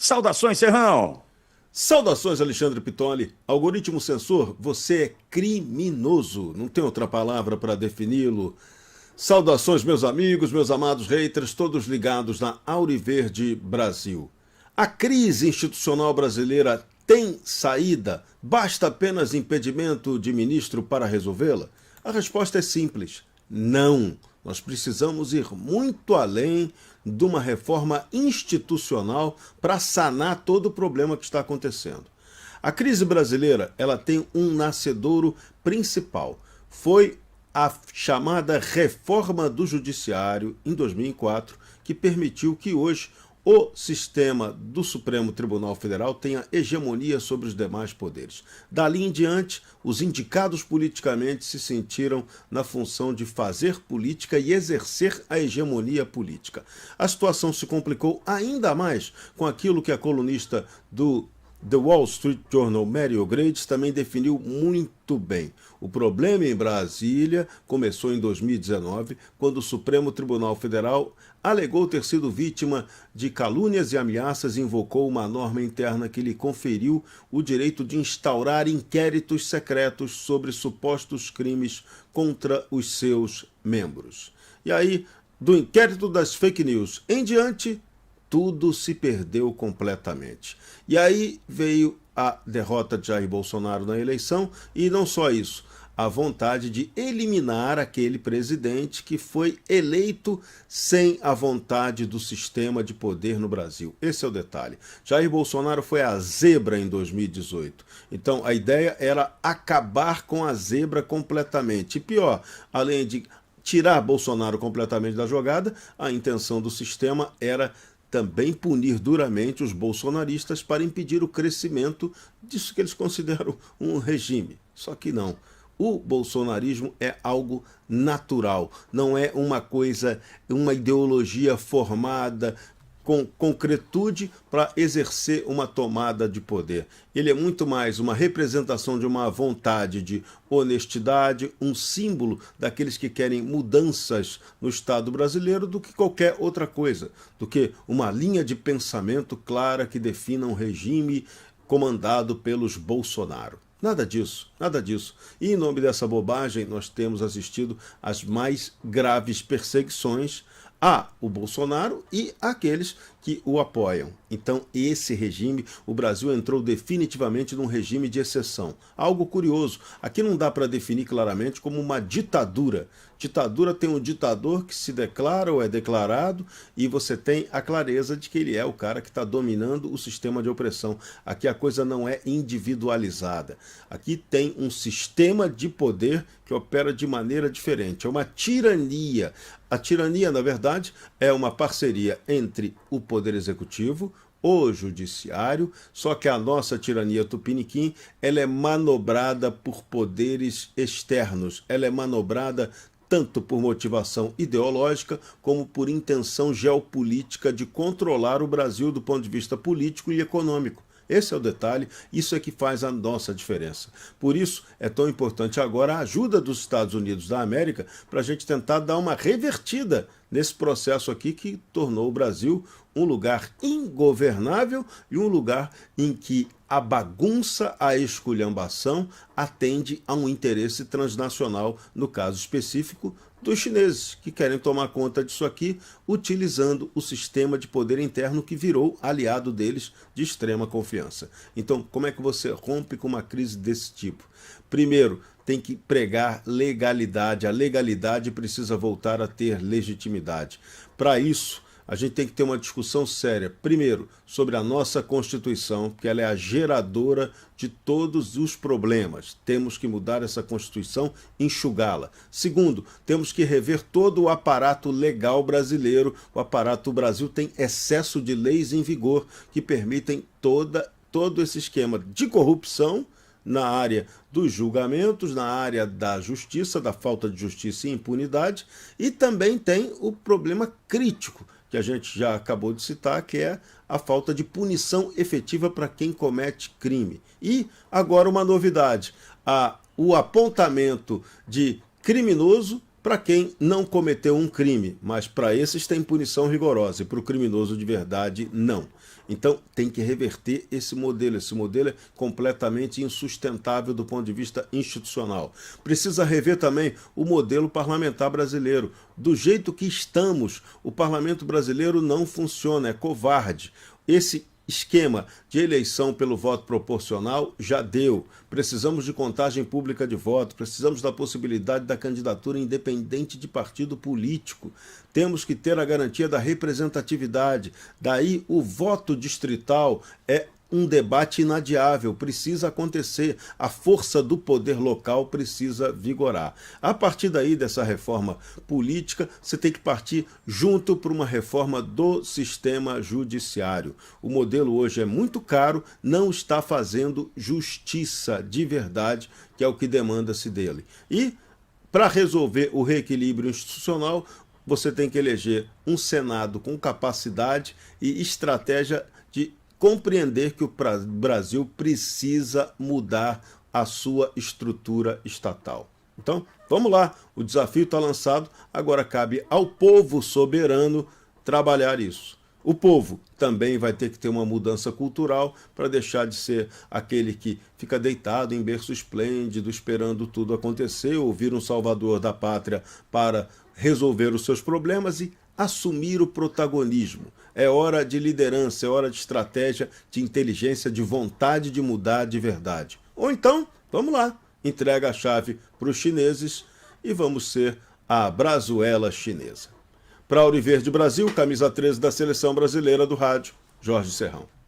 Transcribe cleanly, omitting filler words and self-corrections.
Saudações, Serrão! Saudações, Alexandre Pitoli. Algoritmo sensor, você é criminoso. Não tem outra palavra para defini-lo. Saudações, meus amigos, meus amados haters, todos ligados na Auriverde Brasil. A crise institucional brasileira tem saída? Basta apenas impedimento de ministro para resolvê-la? A resposta é simples: não. Nós precisamos ir muito além de uma reforma institucional para sanar todo o problema que está acontecendo. A crise brasileira, ela tem um nascedouro principal. Foi a chamada reforma do judiciário em 2004, que permitiu que hoje o sistema do Supremo Tribunal Federal tenha hegemonia sobre os demais poderes. Dali em diante, os indicados politicamente se sentiram na função de fazer política e exercer a hegemonia política. A situação se complicou ainda mais com aquilo que a colunista do The Wall Street Journal, Mary O'Grady, também definiu muito bem. O problema em Brasília começou em 2019, quando o Supremo Tribunal Federal alegou ter sido vítima de calúnias e ameaças e invocou uma norma interna que lhe conferiu o direito de instaurar inquéritos secretos sobre supostos crimes contra os seus membros. E aí, do inquérito das fake news em diante, tudo se perdeu completamente. E aí veio a derrota de Jair Bolsonaro na eleição e não só isso, a vontade de eliminar aquele presidente que foi eleito sem a vontade do sistema de poder no Brasil. Esse é o detalhe. Jair Bolsonaro foi a zebra em 2018. Então a ideia era acabar com a zebra completamente. E pior, além de tirar Bolsonaro completamente da jogada, a intenção do sistema era também punir duramente os bolsonaristas para impedir o crescimento disso que eles consideram um regime. Só que não. O bolsonarismo é algo natural, não é uma coisa, uma ideologia formada com concretude para exercer uma tomada de poder. Ele é muito mais uma representação de uma vontade de honestidade, um símbolo daqueles que querem mudanças no Estado brasileiro do que qualquer outra coisa, do que uma linha de pensamento clara que defina um regime comandado pelos Bolsonaro. Nada disso, nada disso. E em nome dessa bobagem, nós temos assistido às mais graves perseguições a o Bolsonaro e àqueles que o apoiam. Então, esse regime, o Brasil entrou definitivamente num regime de exceção. Algo curioso, aqui não dá para definir claramente como uma ditadura. Ditadura tem um ditador que se declara ou é declarado e você tem a clareza de que ele é o cara que está dominando o sistema de opressão. Aqui a coisa não é individualizada. Aqui tem um sistema de poder que opera de maneira diferente. É uma tirania. A tirania, na verdade, é uma parceria entre o Poder Executivo, o Judiciário, só que a nossa tirania tupiniquim, ela é manobrada por poderes externos, ela é manobrada tanto por motivação ideológica como por intenção geopolítica de controlar o Brasil do ponto de vista político e econômico. Esse é o detalhe, isso é que faz a nossa diferença. Por isso é tão importante agora a ajuda dos Estados Unidos da América para a gente tentar dar uma revertida nesse processo aqui que tornou o Brasil um lugar ingovernável e um lugar em que a bagunça, a esculhambação atende a um interesse transnacional, no caso específico dos chineses, que querem tomar conta disso aqui utilizando o sistema de poder interno que virou aliado deles de extrema confiança. Então, como é que você rompe com uma crise desse tipo? Primeiro, tem que pregar legalidade. A legalidade precisa voltar a ter legitimidade. Para isso, a gente tem que ter uma discussão séria, primeiro, sobre a nossa Constituição, que ela é a geradora de todos os problemas. Temos que mudar essa Constituição, enxugá-la. Segundo, temos que rever todo o aparato legal brasileiro. O aparato do Brasil tem excesso de leis em vigor que permitem todo esse esquema de corrupção na área dos julgamentos, na área da justiça, da falta de justiça e impunidade, e também tem o problema crítico, que a gente já acabou de citar, que é a falta de punição efetiva para quem comete crime. E agora uma novidade, o apontamento de criminoso para quem não cometeu um crime, mas para esses tem punição rigorosa e para o criminoso de verdade não. Então tem que reverter esse modelo. Esse modelo é completamente insustentável do ponto de vista institucional. Precisa rever também o modelo parlamentar brasileiro. Do jeito que estamos, o parlamento brasileiro não funciona, é covarde. Esse esquema de eleição pelo voto proporcional já deu. Precisamos de contagem pública de voto, precisamos da possibilidade da candidatura independente de partido político. Temos que ter a garantia da representatividade. Daí o voto distrital é um debate inadiável, precisa acontecer, a força do poder local precisa vigorar. A partir daí dessa reforma política, você tem que partir junto para uma reforma do sistema judiciário. O modelo hoje é muito caro, não está fazendo justiça de verdade, que é o que demanda-se dele. E, para resolver o reequilíbrio institucional, você tem que eleger um Senado com capacidade e estratégia de compreender que o Brasil precisa mudar a sua estrutura estatal. Então, vamos lá, o desafio está lançado, agora cabe ao povo soberano trabalhar isso. O povo também vai ter que ter uma mudança cultural para deixar de ser aquele que fica deitado em berço esplêndido, esperando tudo acontecer, ouvir um salvador da pátria para resolver os seus problemas e assumir o protagonismo. É hora de liderança, é hora de estratégia, de inteligência, de vontade de mudar de verdade. Ou então, vamos lá, entrega a chave para os chineses e vamos ser a Brazuela chinesa. Para Auriverde Brasil, camisa 13 da Seleção Brasileira do Rádio, Jorge Serrão.